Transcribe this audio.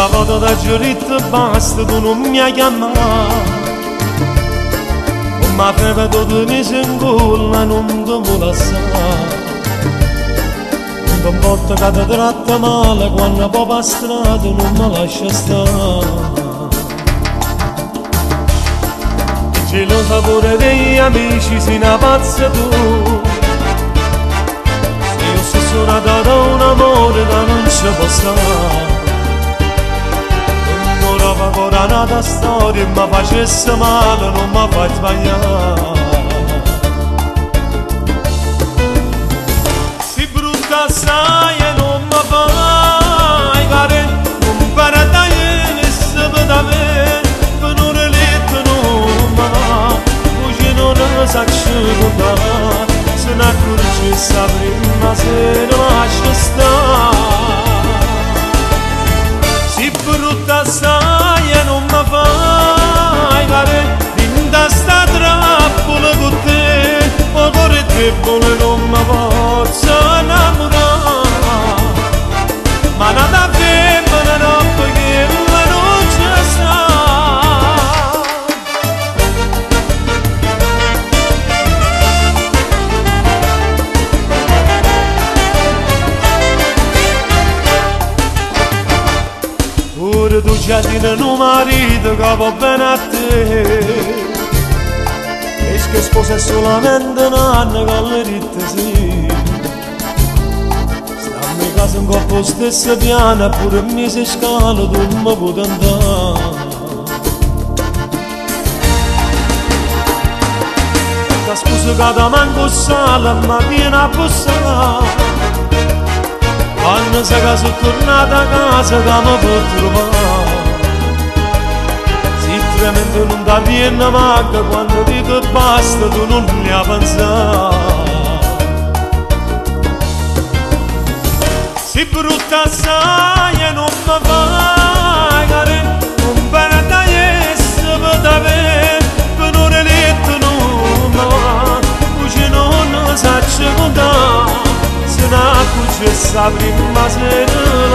Una volta da giurito basta, tu non mi hai chiamato. Ma prima tu mi sei in culla, non ti vuole assare. Non porta che ti tratta male, quando poi per strada non mi lascia stare. Gelosa pure degli amici, sei una pazza tu. Se io sono nata da un amore che non ci può stare. Ancora nata storia e mi facesse male, non mi fai sbagliare. Si brutta sai e non mi fai care, non para da ieri e se vede me, per un letto non mi va, oggi non sa ci contare, se ne accorgesse prima se ne lascia stare. Si brutta sai e non mi fai care, in sta trappola con te, o cuore debole non mi posso innamorare. Ma nata femmina no perché la non ci sta. Ora tu già tieni un marito che va bene a te, e che sposa è solamente un anno che le dite sì. Stammi in casa un po' stesso piano, pure mi si scala, tu non mi puoi andare. Ti scuso che ti manco sale, ma vieni a bussare. Quando sei che sono tornata a casa che mi può trovare. Si tremendo non ti viene manca, quando dico basta tu non ne hai pensato. Si brutta sai e non mi fai care, non bene da essere per te, per un letto non mi va, oggi non sa ci contare. Se ne accorgesse prima sera